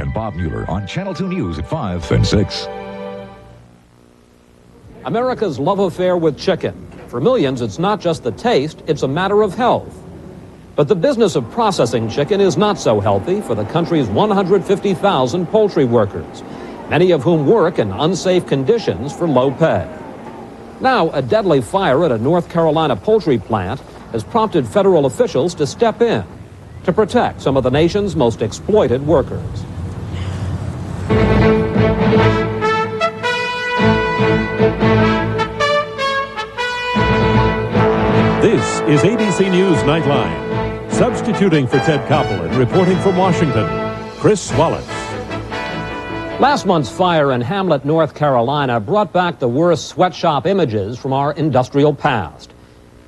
and Bob Mueller on Channel 2 News at 5 and 6. America's love affair with chicken. For millions, it's not just the taste, it's a matter of health. But the business of processing chicken is not so healthy for the country's 150,000 poultry workers, many of whom work in unsafe conditions for low pay. Now, a deadly fire at a North Carolina poultry plant has prompted federal officials to step in to protect some of the nation's most exploited workers. This is ABC News Nightline. Substituting for Ted Koppel and reporting from Washington, Chris Wallace. Last month's fire in Hamlet, North Carolina brought back the worst sweatshop images from our industrial past.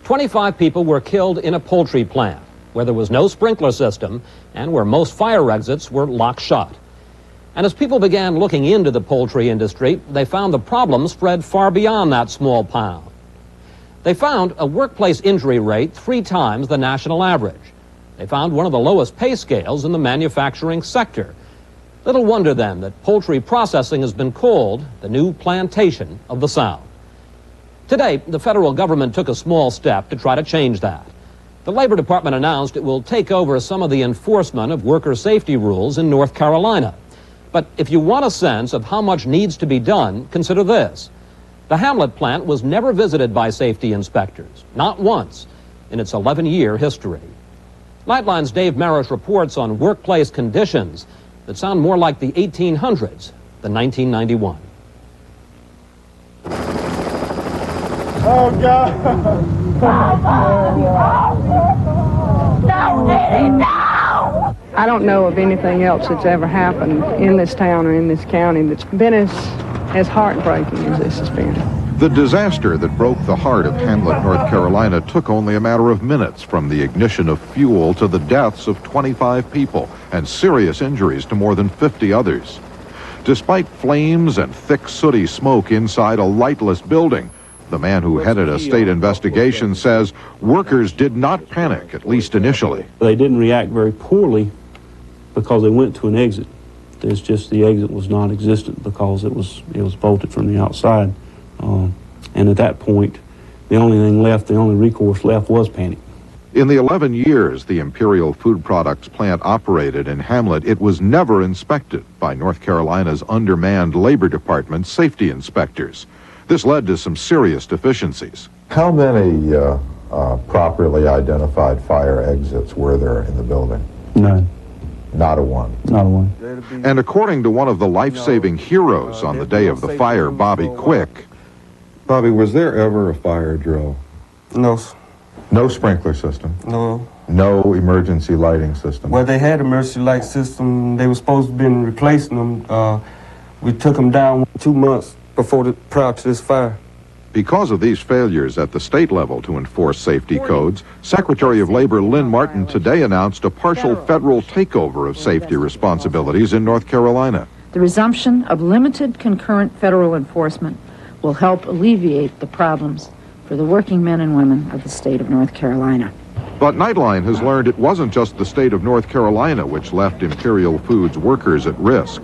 25 people were killed in a poultry plant where there was no sprinkler system and where most fire exits were locked shut. And as people began looking into the poultry industry, they found the problem spread far beyond that small pound. They found a workplace injury rate 3 times the national average. They found one of the lowest pay scales in the manufacturing sector. Little wonder then that poultry processing has been called the new plantation of the South. Today, the federal government took a small step to try to change that. The Labor Department announced it will take over some of the enforcement of worker safety rules in North Carolina. But if you want a sense of how much needs to be done, consider this. The Hamlet plant was never visited by safety inspectors, not once, in its 11-year history. Nightline's Dave Marish reports on workplace conditions that sound more like the 1800s than 1991. Oh, God! No! I don't know of anything else that's ever happened in this town or in this county that's been as heartbreaking as this has been. The disaster that broke the heart of Hamlet, North Carolina, took only a matter of minutes, from the ignition of fuel to the deaths of 25 people and serious injuries to more than 50 others. Despite flames and thick sooty smoke inside a lightless building, the man who headed a state investigation says workers did not panic, at least initially. They didn't react very poorly because they went to an exit. It's just the exit was non-existent because it was bolted from the outside. And at that point, the only recourse left was panic. In the 11 years the Imperial Food Products plant operated in Hamlet, it was never inspected by North Carolina's undermanned Labor Department safety inspectors. This led to some serious deficiencies. How many properly identified fire exits were there in the building? None. Not a one? Not a one. And according to one of the life-saving heroes on the day of the fire, Bobby Quick. Bobby, was there ever a fire drill? No. No sprinkler system? No. No emergency lighting system? Well, they had emergency light system. They were supposed to be replacing them. We took them down 2 months prior to this fire. Because of these failures at the state level to enforce safety codes, Secretary of Labor Lynn Martin today announced a partial federal takeover of safety responsibilities in North Carolina. The resumption of limited concurrent federal enforcement will help alleviate the problems for the working men and women of the state of North Carolina. But Nightline has learned it wasn't just the state of North Carolina which left Imperial Foods workers at risk.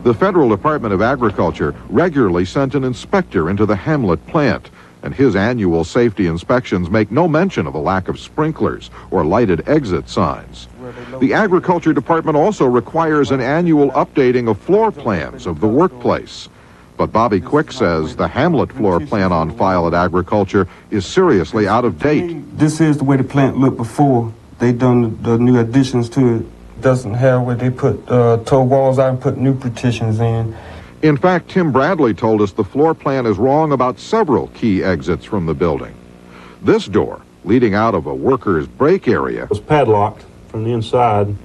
The Federal Department of Agriculture regularly sent an inspector into the Hamlet plant, and his annual safety inspections make no mention of a lack of sprinklers or lighted exit signs. The Agriculture Department also requires an annual updating of floor plans of the workplace. But Bobby Quick says the Hamlet floor plan on file at Agriculture is seriously out of date. This is the way the plant looked before. They done the new additions to it. Doesn't have where they put toe walls out and put new partitions in. In fact, Tim Bradley told us the floor plan is wrong about several key exits from the building. This door, leading out of a worker's break area, was padlocked from the inside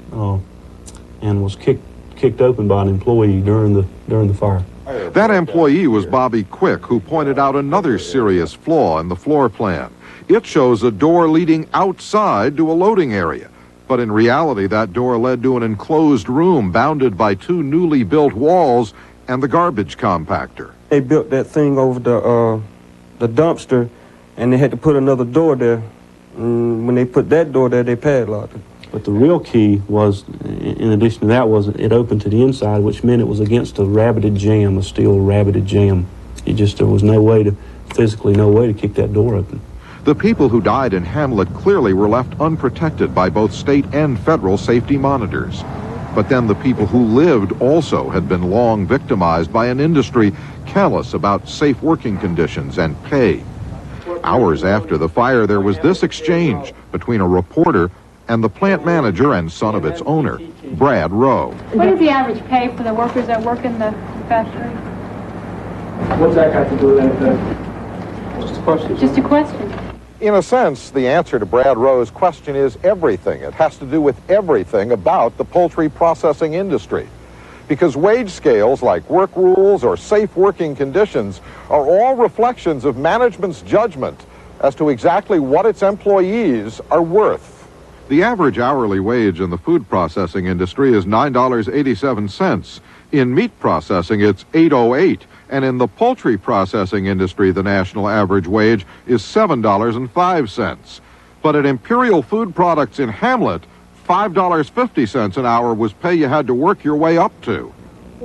and was kicked open by an employee during the fire. That employee was Bobby Quick, who pointed out another serious flaw in the floor plan. It shows a door leading outside to a loading area. But in reality, that door led to an enclosed room bounded by 2 newly built walls and the garbage compactor. They built that thing over the dumpster, and they had to put another door there. When they put that door there, they padlocked it. But the real key was, in addition to that, was it opened to the inside, which meant it was against a rabbeted jamb, a steel rabbeted jamb. There was no way to, physically no way to kick that door open. The people who died in Hamlet clearly were left unprotected by both state and federal safety monitors. But then the people who lived also had been long victimized by an industry callous about safe working conditions and pay. Hours after the fire, there was this exchange between a reporter and the plant manager and son of its owner, Brad Rowe. What is the average pay for the workers that work in the factory? What's that got to do with anything? Just a question. Just a question. In a sense, the answer to Brad Rowe's question is everything. It has to do with everything about the poultry processing industry. Because wage scales like work rules or safe working conditions are all reflections of management's judgment as to exactly what its employees are worth. The average hourly wage in the food processing industry is $9.87. In meat processing, it's $8.08. And in the poultry processing industry, the national average wage is $7.05. But at Imperial Food Products in Hamlet, $5.50 an hour was pay you had to work your way up to.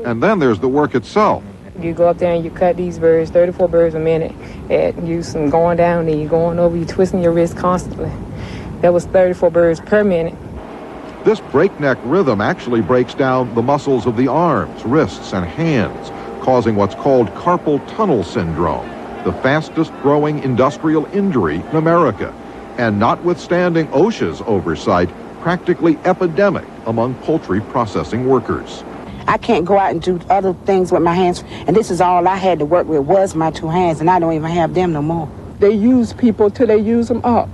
And then there's the work itself. You go up there and you cut these birds, 34 birds a minute, and you some going down and you're going over, you're twisting your wrist constantly. That was 34 birds per minute. This breakneck rhythm actually breaks down the muscles of the arms, wrists, and hands, causing what's called carpal tunnel syndrome, the fastest growing industrial injury in America, and notwithstanding OSHA's oversight, practically epidemic among poultry processing workers. I can't go out and do other things with my hands, and this is all I had to work with was my two hands, and I don't even have them no more. They use people till they use them up.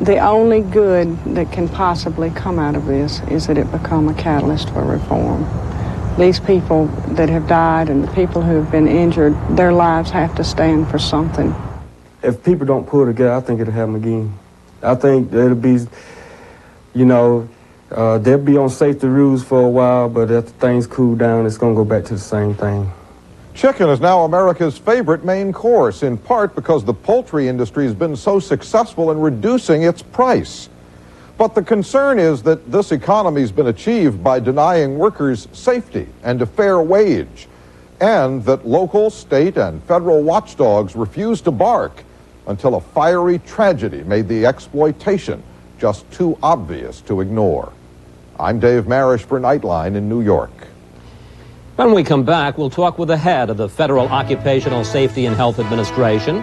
The only good that can possibly come out of this is that it become a catalyst for reform. These people that have died and the people who have been injured, their lives have to stand for something. If people don't pull together, I think it'll happen again. I think it'll be, they'll be on safety rules for a while, but after things cool down, it's going to go back to the same thing. Chicken is now America's favorite main course, in part because the poultry industry has been so successful in reducing its price. But the concern is that this economy has been achieved by denying workers safety and a fair wage, and that local, state, and federal watchdogs refuse to bark until a fiery tragedy made the exploitation just too obvious to ignore. I'm Dave Marish for Nightline in New York. When we come back, we'll talk with the head of the Federal Occupational Safety and Health Administration,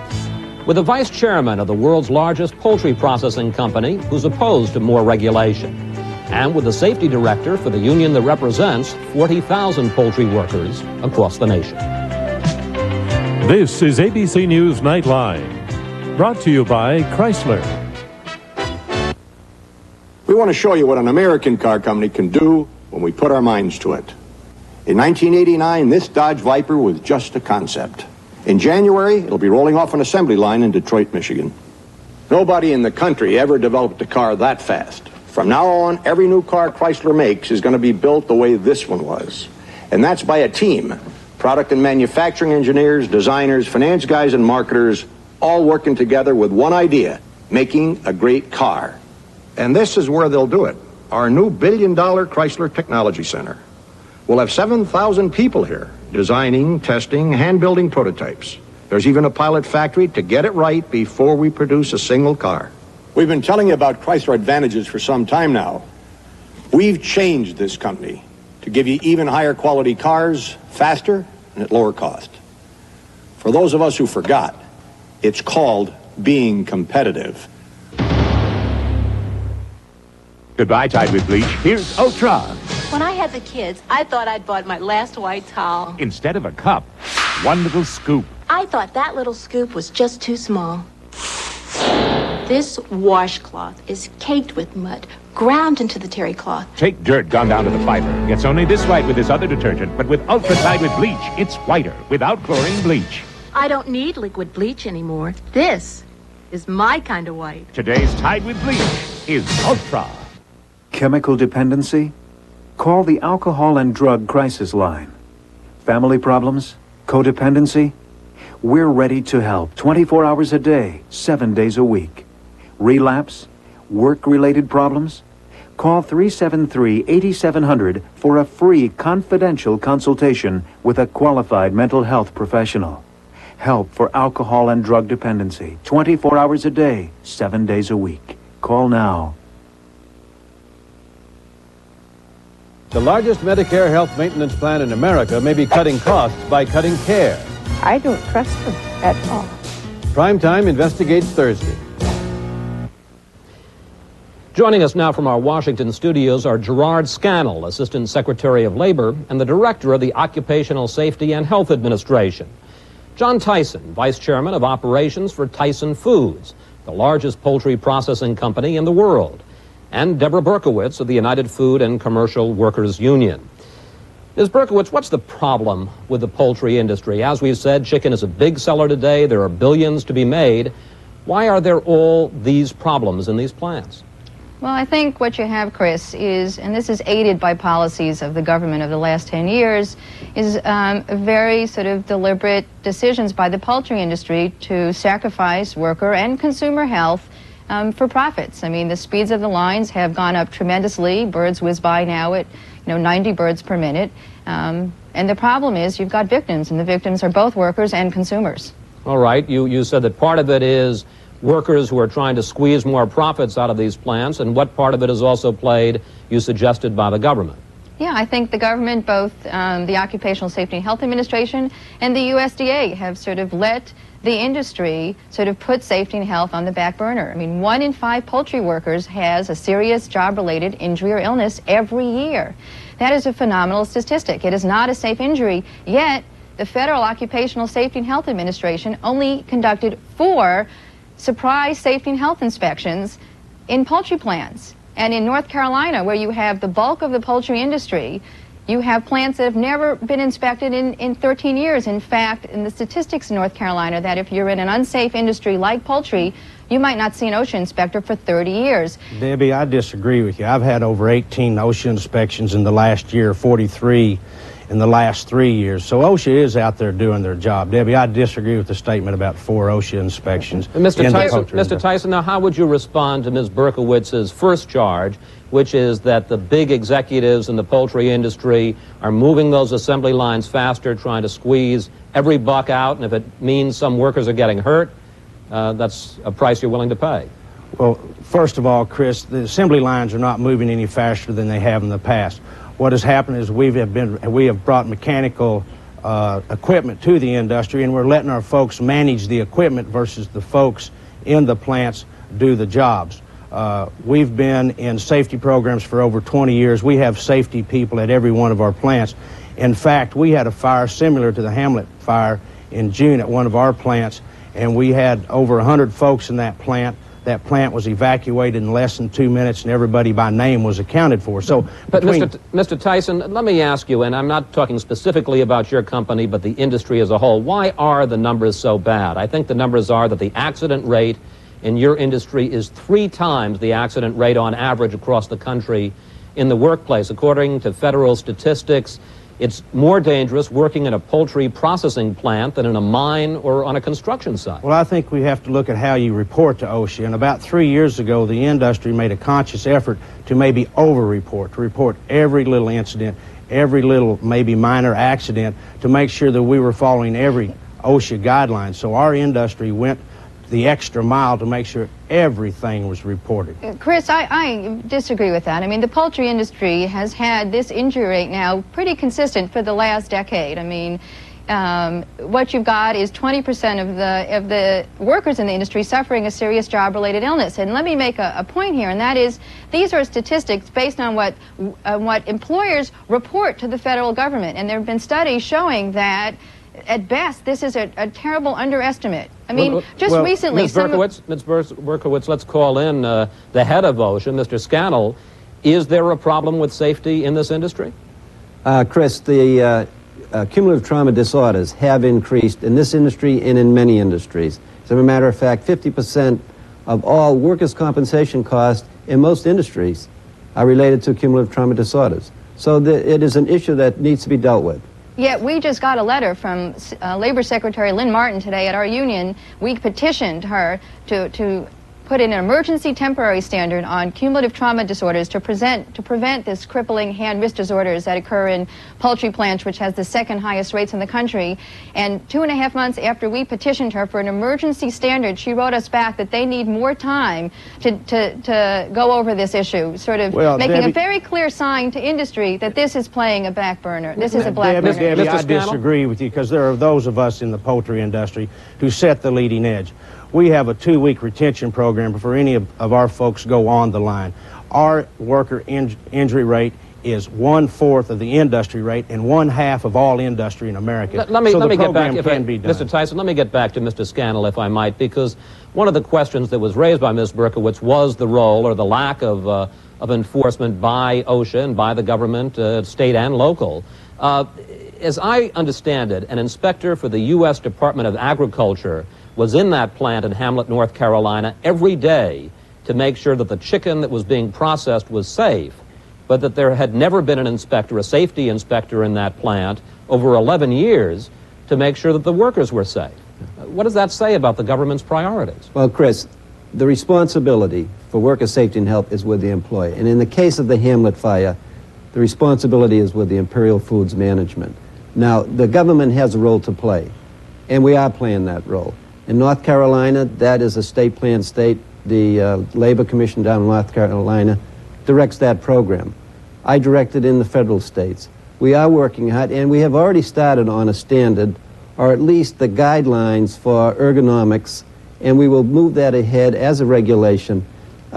with the vice chairman of the world's largest poultry processing company who's opposed to more regulation, and with the safety director for the union that represents 40,000 poultry workers across the nation. This is ABC News Nightline, brought to you by Chrysler. We want to show you what an American car company can do when we put our minds to it. In 1989, this Dodge Viper was just a concept. In January, it'll be rolling off an assembly line in Detroit, Michigan. Nobody in the country ever developed a car that fast. From now on, every new car Chrysler makes is going to be built the way this one was. And that's by a team. Product and manufacturing engineers, designers, finance guys, and marketers, all working together with one idea: making a great car. And this is where they'll do it. Our new billion-dollar Chrysler Technology Center. We'll have 7,000 people here, designing, testing, hand-building prototypes. There's even a pilot factory to get it right before we produce a single car. We've been telling you about Chrysler Advantages for some time now. We've changed this company to give you even higher quality cars, faster, and at lower cost. For those of us who forgot, it's called being competitive. Goodbye, Tide with Bleach. Here's Ultra. When I had the kids, I thought I'd bought my last white towel. Instead of a cup, one little scoop. I thought that little scoop was just too small. This washcloth is caked with mud, ground into the terry cloth. Take dirt gone down to the fiber. Gets only this white with this other detergent, but with Ultra Tide with Bleach, it's whiter without chlorine bleach. I don't need liquid bleach anymore. This is my kind of white. Today's Tide with Bleach is Ultra. Chemical dependency? Call the Alcohol and Drug Crisis Line. Family problems? Codependency? We're ready to help 24 hours a day, 7 days a week. Relapse? Work-related problems? Call 373-8700 for a free confidential consultation with a qualified mental health professional. Help for alcohol and drug dependency, 24 hours a day, 7 days a week. Call now. The largest Medicare health maintenance plan in America may be cutting costs by cutting care. I don't trust them at all. Primetime investigates Thursday. Joining us now from our Washington studios are Gerard Scannell, Assistant Secretary of Labor and the Director of the Occupational Safety and Health Administration. John Tyson, Vice Chairman of Operations for Tyson Foods, the largest poultry processing company in the world. And Deborah Berkowitz of the United Food and Commercial Workers Union. Ms. Berkowitz, what's the problem with the poultry industry? As we've said, chicken is a big seller today. There are billions to be made. Why are there all these problems in these plants? Well, I think what you have, Chris, is, and this is aided by policies of the government of the last 10 years, is very sort of deliberate decisions by the poultry industry to sacrifice worker and consumer health for profits. I mean, the speeds of the lines have gone up tremendously. Birds whiz by now at 90 birds per minute. And the problem is you've got victims, and the victims are both workers and consumers. All right. You said that part of it is workers who are trying to squeeze more profits out of these plants, and what part of it is also played, you suggested, by the government? Yeah, I think the government, both the Occupational Safety and Health Administration and the USDA, have sort of let the industry sort of put safety and health on the back burner. I mean, 1 in 5 poultry workers has a serious job-related injury or illness every year. That is a phenomenal statistic. It is not a safe injury, yet the Federal Occupational Safety and Health Administration only conducted 4 surprise safety and health inspections in poultry plants. And in North Carolina, where you have the bulk of the poultry industry, you have plants that have never been inspected in 13 years. In fact, in the statistics in North Carolina, that if you're in an unsafe industry like poultry, you might not see an OSHA inspector for 30 years. Debbie, I disagree with you. I've had over 18 OSHA inspections in the last year, 43 in the last 3 years. So OSHA is out there doing their job. Debbie, I disagree with the statement about 4 OSHA inspections. Mr. Tyson, now how would you respond to Ms. Berkowitz's first charge, which is that the big executives in the poultry industry are moving those assembly lines faster, trying to squeeze every buck out, and if it means some workers are getting hurt, that's a price you're willing to pay? Well, first of all, Chris, the assembly lines are not moving any faster than they have in the past. What has happened is we have brought mechanical equipment to the industry, and we're letting our folks manage the equipment versus the folks in the plants do the jobs. We've been in safety programs for over 20 years. We have safety people at every one of our plants. In fact, we had a fire similar to the Hamlet fire in June at one of our plants, and we had over 100 folks in that plant. That plant was evacuated in less than 2 minutes, and everybody by name was accounted for. So, but Mr. Tyson, let me ask you, and I'm not talking specifically about your company, but the industry as a whole, why are the numbers so bad? I think the numbers are that the accident rate in your industry is 3 times the accident rate on average across the country in the workplace. According to federal statistics, it's more dangerous working in a poultry processing plant than in a mine or on a construction site. Well, I think we have to look at how you report to OSHA. And about 3 years ago, the industry made a conscious effort to maybe over-report, to report every little incident, every little maybe minor accident, to make sure that we were following every OSHA guideline. So our industry went the extra mile to make sure everything was reported. Chris, I disagree with that. I mean, the poultry industry has had this injury rate now pretty consistent for the last decade. I mean, what you've got is 20% of the workers in the industry suffering a serious job-related illness. And let me make a point here, and that is these are statistics based on what employers report to the federal government. And there have been studies showing that at best, this is a terrible underestimate. I mean, recently... Ms. Berkowitz, let's call in the head of OSHA, Mr. Scannell. Is there a problem with safety in this industry? Chris, the cumulative trauma disorders have increased in this industry and in many industries. As a matter of fact, 50% of all workers' compensation costs in most industries are related to cumulative trauma disorders. So it is an issue that needs to be dealt with. Yet we just got a letter from Labor Secretary Lynn Martin today at our union. We petitioned her to put in an emergency temporary standard on cumulative trauma disorders to prevent this crippling hand-wrist disorders that occur in poultry plants, which has the second highest rates in the country. And 2.5 months after we petitioned her for an emergency standard, she wrote us back that they need more time to go over this issue, sort of making Debbie, a very clear sign to industry that this is playing a back burner. This is a black burner. Debbie, I disagree with you, because there are those of us in the poultry industry who set the leading edge. We have a 2-week retention program before any of our folks go on the line. Our worker injury rate is 1/4 of the industry rate and 1/2 of all industry in America. Let me get back, Mr. Mr. Tyson, let me get back to Mr. Scannell, if I might, because one of the questions that was raised by Ms. Berkowitz was the role or the lack of enforcement by OSHA and by the government, state and local. As I understand it, an inspector for the U.S. Department of Agriculture was in that plant in Hamlet, North Carolina, every day to make sure that the chicken that was being processed was safe, but that there had never been an inspector, a safety inspector in that plant over 11 years to make sure that the workers were safe. What does that say about the government's priorities? Well, Chris, the responsibility for worker safety and health is with the employer. And in the case of the Hamlet fire, the responsibility is with the Imperial Foods Management. Now, the government has a role to play, and we are playing that role. In North Carolina, that is a state-planned state. The Labor Commission down in North Carolina directs that program. I direct it in the federal states. We are working hard, and we have already started on a standard, or at least the guidelines for ergonomics, and we will move that ahead as a regulation.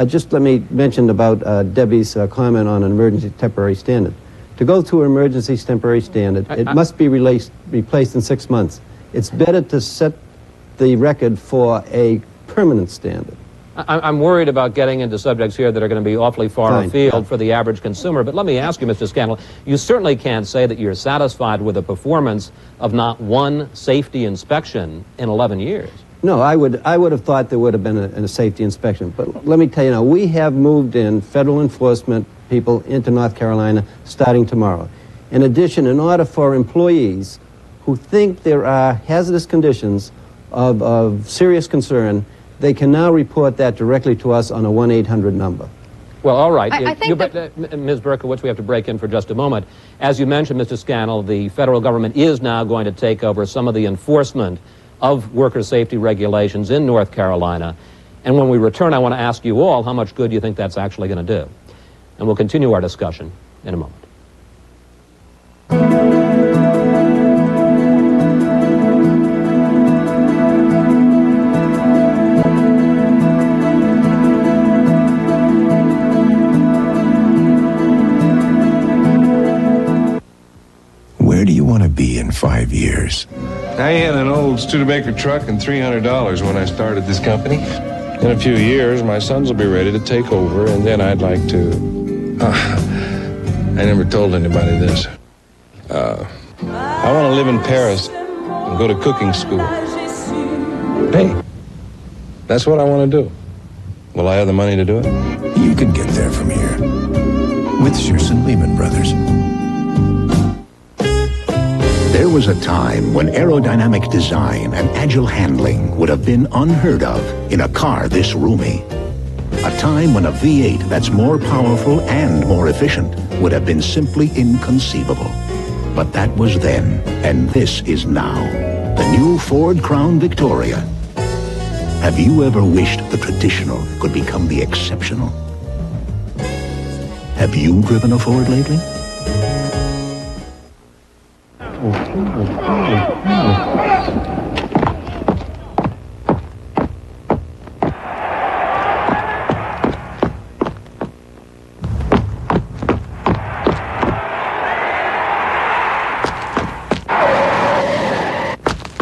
Just let me mention about Debbie's comment on an emergency temporary standard. To go to an emergency temporary standard, it must be replaced in 6 months. It's better to set the record for a permanent standard. I'm worried about getting into subjects here that are going to be awfully far afield for the average consumer, but let me ask you, Mr. Scannell, you certainly can't say that you're satisfied with the performance of not one safety inspection in 11 years. No, I would have thought there would have been a safety inspection, but let me tell you now, we have moved in federal enforcement people into North Carolina starting tomorrow. In addition, in order for employees who think there are hazardous conditions of serious concern, they can now report that directly to us on a 1-800 number. Well, all right. I think Ms. Berkowitz, we have to break in for just a moment. As you mentioned, Mr. Scannell, the federal government is now going to take over some of the enforcement of worker safety regulations in North Carolina. And when we return, I want to ask you all how much good you think that's actually going to do. And we'll continue our discussion in a moment. Where do you want to be in 5 years? I had an old Studebaker truck and $300 when I started this company. In a few years, my sons will be ready to take over, and then I'd like to... I never told anybody this. I want to live in Paris and go to cooking school. Hey, that's what I want to do. Will I have the money to do it? You can get there from here with Shearson Lehman Brothers. There was a time when aerodynamic design and agile handling would have been unheard of in a car this roomy. A time when a V8 that's more powerful and more efficient would have been simply inconceivable. But that was then, and this is now. The new Ford Crown Victoria. Have you ever wished the traditional could become the exceptional? Have you driven a Ford lately?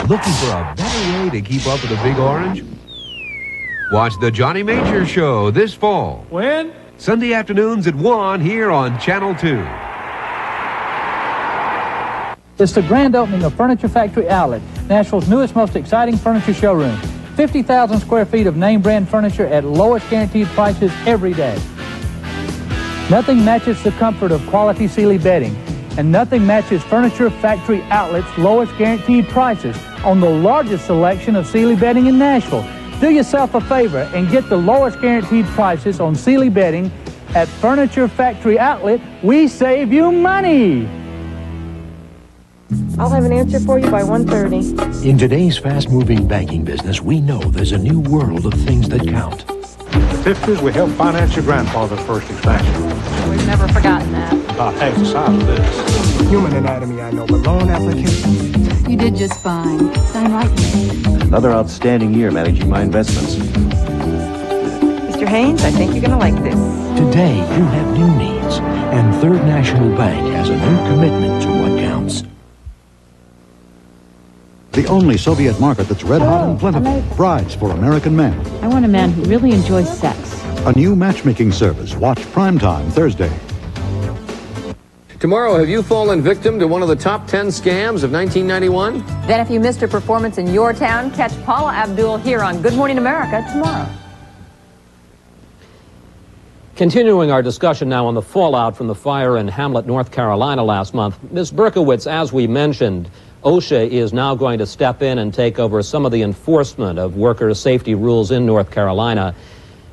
Looking for a better way to keep up with the Big Orange? Watch the Johnny Major Show this fall. When? Sunday afternoons at 1 here on Channel 2. It's the grand opening of Furniture Factory Outlet, Nashville's newest, most exciting furniture showroom. 50,000 square feet of name brand furniture at lowest guaranteed prices every day. Nothing matches the comfort of quality Sealy bedding, and nothing matches Furniture Factory Outlet's lowest guaranteed prices on the largest selection of Sealy bedding in Nashville. Do yourself a favor and get the lowest guaranteed prices on Sealy bedding at Furniture Factory Outlet. We save you money. I'll have an answer for you by 1:30. In today's fast-moving banking business, we know there's a new world of things that count. In the 50s, we helped finance your grandfather's first expansion. We've never forgotten that. About half the size of this. Human anatomy, I know, but loan applications? You did just fine. Sign right here. Another outstanding year managing my investments. Mr. Haynes, I think you're going to like this. Today, you have new needs, and Third National Bank has a new commitment to what counts. The only Soviet market that's red hot and plentiful. Brides for American men. I want a man who really enjoys sex. A new matchmaking service. Watch Primetime Thursday. Tomorrow, have you fallen victim to one of the top 10 scams of 1991? Then if you missed a performance in your town, catch Paula Abdul here on Good Morning America tomorrow. Continuing our discussion now on the fallout from the fire in Hamlet, North Carolina last month, Ms. Berkowitz, as we mentioned, OSHA is now going to step in and take over some of the enforcement of worker safety rules in North Carolina.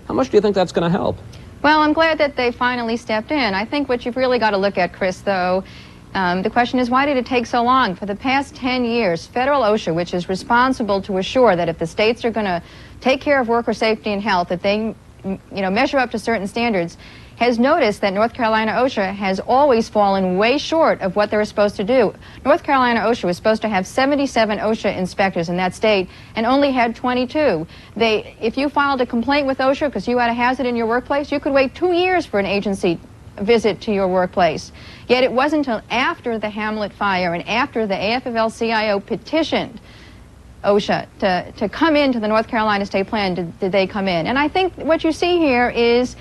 How much do you think that's going to help? Well, I'm glad that they finally stepped in. I think what you've really got to look at, Chris, though, the question is, why did it take so long? For the past 10 years, federal OSHA, which is responsible to assure that if the states are going to take care of worker safety and health, that they measure up to certain standards, has noticed that North Carolina OSHA has always fallen way short of what they were supposed to do. North Carolina OSHA was supposed to have 77 OSHA inspectors in that state and only had 22. If you filed a complaint with OSHA because you had a hazard in your workplace, you could wait 2 years for an agency visit to your workplace. Yet it wasn't until after the Hamlet fire and after the AFL-CIO petitioned OSHA to come into the North Carolina state plan did they come in. And I think what you see here is,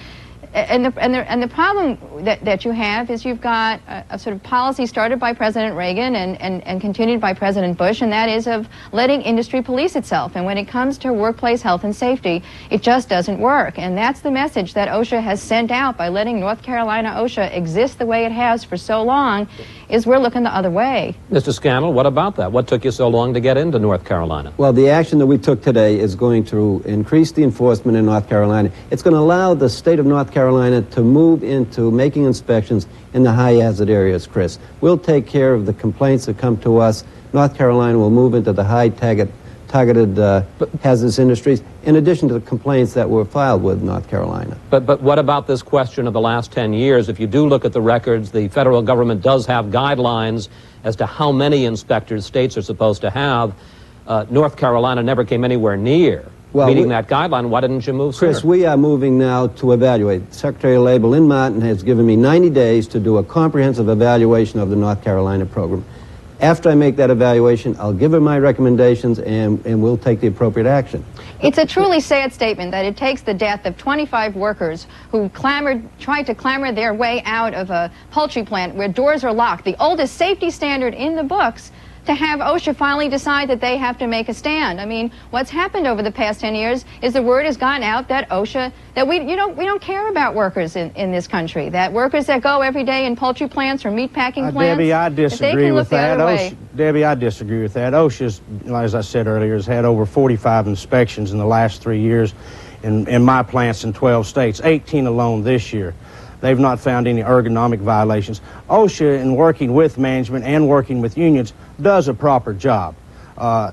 and the problem that you have is you've got a sort of policy started by President Reagan and continued by President Bush, and that is of letting industry police itself. And when it comes to workplace health and safety, it just doesn't work. And that's the message that OSHA has sent out by letting North Carolina OSHA exist the way it has for so long, is we're looking the other way. Mr. Scannell, what about that? What took you so long to get into North Carolina? Well, the action that we took today is going to increase the enforcement in North Carolina. It's going to allow the state of North Carolina to move into making inspections in the high hazard areas, Chris. We'll take care of the complaints that come to us. North Carolina will move into the high targeted hazardous industries, in addition to the complaints that were filed with North Carolina. But what about this question of the last 10 years? If you do look at the records, the federal government does have guidelines as to how many inspectors states are supposed to have. North Carolina never came anywhere near meeting that guideline. Why didn't you move sooner? Chris, we are moving now to evaluate. Secretary of Labor Lynn Martin has given me 90 days to do a comprehensive evaluation of the North Carolina program. After I make that evaluation, I'll give her my recommendations and we'll take the appropriate action. It's a truly sad statement that it takes the death of 25 workers who tried to clamor their way out of a poultry plant where doors are locked, the oldest safety standard in the books, to have OSHA finally decide that they have to make a stand. I mean, what's happened over the past 10 years is the word has gone out that OSHA, that we don't care about workers in this country, that workers that go every day in poultry plants or meat packing plants, Debbie, I disagree with that. Debbie, I disagree with that. OSHA's, as I said earlier, has had over 45 inspections in the last 3 years in my plants in 12 states, 18 alone this year. They've not found any ergonomic violations. OSHA, in working with management and working with unions, does a proper job.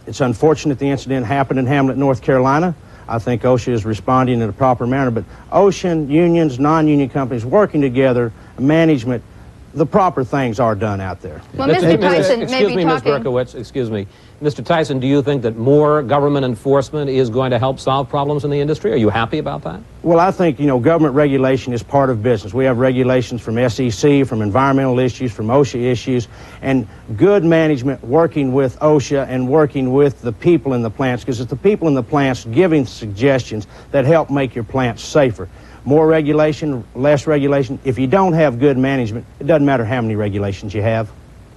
It's unfortunate the incident happened in Hamlet, North Carolina. I think OSHA is responding in a proper manner, but OSHA, unions, non-union companies working together, management, the proper things are done out there. Well, Mr. Tyson, excuse me, Ms. Berkowitz, excuse me. Mr. Tyson, do you think that more government enforcement is going to help solve problems in the industry? Are you happy about that? Well, I think, government regulation is part of business. We have regulations from SEC, from environmental issues, from OSHA issues, and good management working with OSHA and working with the people in the plants, because it's the people in the plants giving suggestions that help make your plants safer. More regulation, less regulation. If you don't have good management, it doesn't matter how many regulations you have.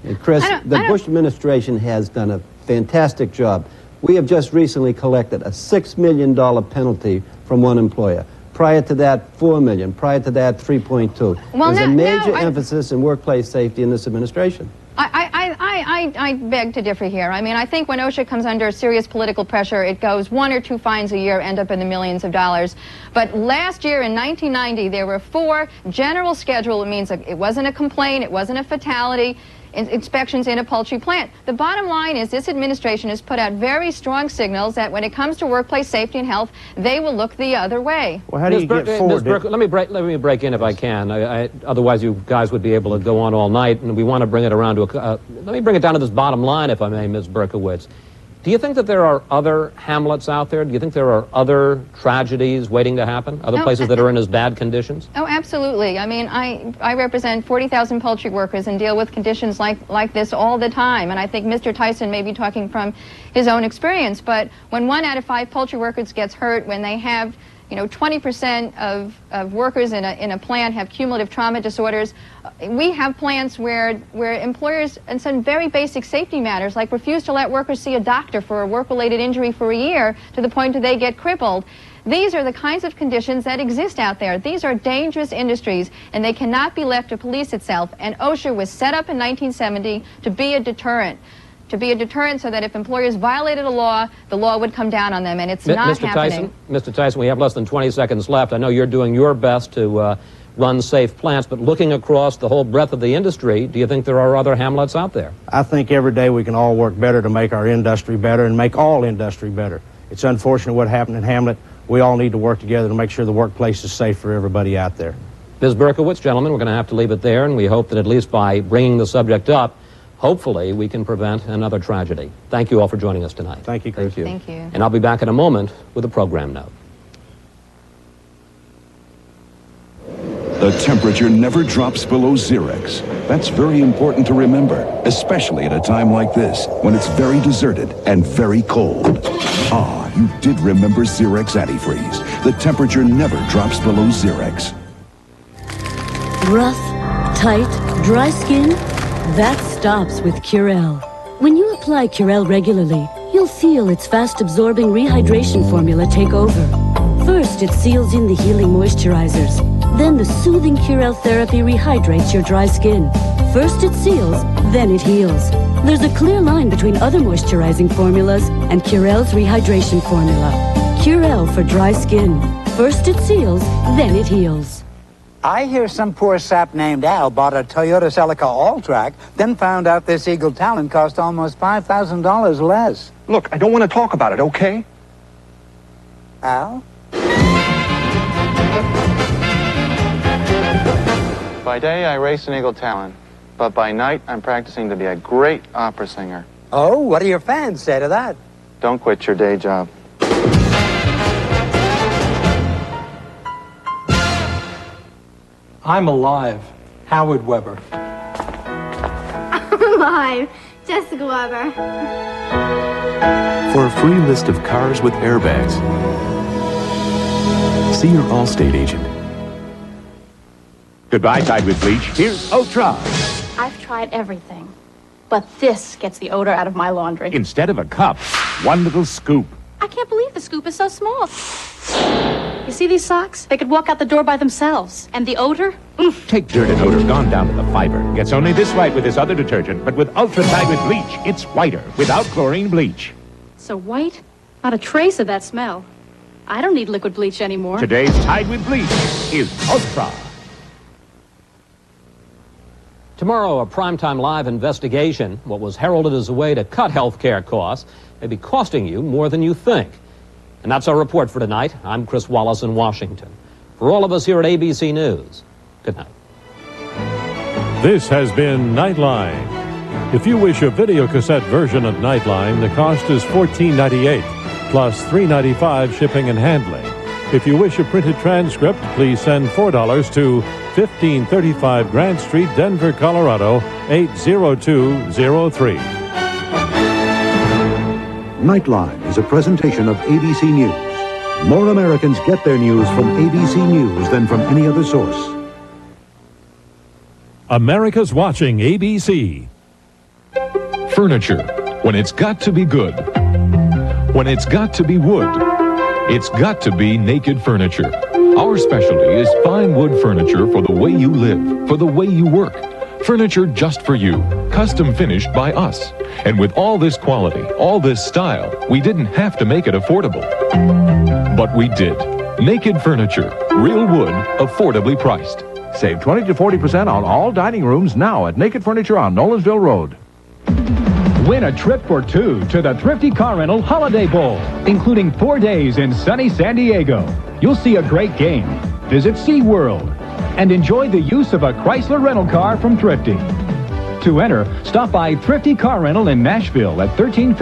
And Chris, the Bush administration has done a fantastic job. We have just recently collected a $6 million penalty from one employer. Prior to that, $4 million. Prior to that, $3.2. Well, There's a major emphasis in workplace safety in this administration. I beg to differ here. I mean, I think when OSHA comes under serious political pressure, it goes 1 or 2 fines a year, end up in the millions of dollars. But last year in 1990, there were 4 general schedule. It means it wasn't a complaint, it wasn't a fatality. Inspections in a poultry plant. The bottom line is this administration has put out very strong signals that when it comes to workplace safety and health, they will look the other way. Well, how do you get forward? Let me break in if I can. Otherwise, you guys would be able to go on all night, and we want to bring it around to let me bring it down to this bottom line, if I may, Ms. Berkowitz. Do you think that there are other Hamlets out there? Do you think there are other tragedies waiting to happen? Other places that are in as bad conditions? Oh, absolutely. I mean, I represent 40,000 poultry workers and deal with conditions like this all the time. And I think Mr. Tyson may be talking from his own experience. But when 1 out of 5 poultry workers gets hurt, when they have 20% of workers in a plant have cumulative trauma disorders. We have plants where employers, in some very basic safety matters, like refuse to let workers see a doctor for a work-related injury for a year to the point that they get crippled. These are the kinds of conditions that exist out there. These are dangerous industries, and they cannot be left to police itself. And OSHA was set up in 1970 to be a deterrent. So that if employers violated a law, the law would come down on them, and it's not happening. Mr. Tyson, we have less than 20 seconds left. I know you're doing your best to run safe plants, but looking across the whole breadth of the industry, do you think there are other Hamlets out there? I think every day we can all work better to make our industry better and make all industry better. It's unfortunate what happened in Hamlet. We all need to work together to make sure the workplace is safe for everybody out there. Ms. Berkowitz, gentlemen, we're going to have to leave it there, and we hope that at least by bringing the subject up, hopefully we can prevent another tragedy. Thank you all for joining us tonight. Thank you, Chris. Thank you. And I'll be back in a moment with a program note. The temperature never drops below 0. That's very important to remember, especially at a time like this, when it's very deserted and very cold. Ah, you did remember Xerox Antifreeze. The temperature never drops below 0. Rough, tight, dry skin? That stops with Curel. When you apply Curel regularly, you'll feel its fast-absorbing rehydration formula take over. First, it seals in the healing moisturizers. Then the soothing Curel therapy rehydrates your dry skin. First it seals, then it heals. There's a clear line between other moisturizing formulas and Curel's rehydration formula. Curel for dry skin. First it seals, then it heals. I hear some poor sap named Al bought a Toyota Celica All-Track, then found out this Eagle Talon cost almost $5,000 less. Look, I don't want to talk about it, okay? Al? By day, I race an Eagle Talon, but by night, I'm practicing to be a great opera singer. Oh, what do your fans say to that? Don't quit your day job. I'm alive. Howard Weber. I'm alive. Jessica Weber. For a free list of cars with airbags, see your Allstate agent. Goodbye, Tide with Bleach. Here's Ultra. I've tried everything, but this gets the odor out of my laundry. Instead of a cup, one little scoop. I can't believe the scoop is so small. You see these socks? They could walk out the door by themselves. And the odor? Oof. Take dirt and odor gone down to the fiber. Gets only this white with this other detergent, but with Ultra Tide with Bleach, it's whiter without chlorine bleach. So white? Not a trace of that smell. I don't need liquid bleach anymore. Today's Tide with Bleach is Ultra. Tomorrow, a primetime live investigation, what was heralded as a way to cut health care costs, may be costing you more than you think. And that's our report for tonight. I'm Chris Wallace in Washington. For all of us here at ABC News, good night. This has been Nightline. If you wish a videocassette version of Nightline, the cost is $14.98, plus $3.95 shipping and handling. If you wish a printed transcript, please send $4 to 1535 Grant Street, Denver, Colorado, 80203. Nightline is a presentation of ABC News. More Americans get their news from ABC News than from any other source. America's watching ABC. Furniture, when it's got to be good. When it's got to be wood. It's got to be Naked Furniture. Our specialty is fine wood furniture for the way you live, for the way you work. Furniture just for you, custom finished by us. And with all this quality, all this style, we didn't have to make it affordable. But we did. Naked Furniture, real wood, affordably priced. Save 20 to 40% on all dining rooms now at Naked Furniture on Nolensville Road. Win a trip for two to the Thrifty Car Rental Holiday Bowl, including 4 days in sunny San Diego. You'll see a great game, visit SeaWorld, and enjoy the use of a Chrysler rental car from Thrifty. To enter, stop by Thrifty Car Rental in Nashville at 1350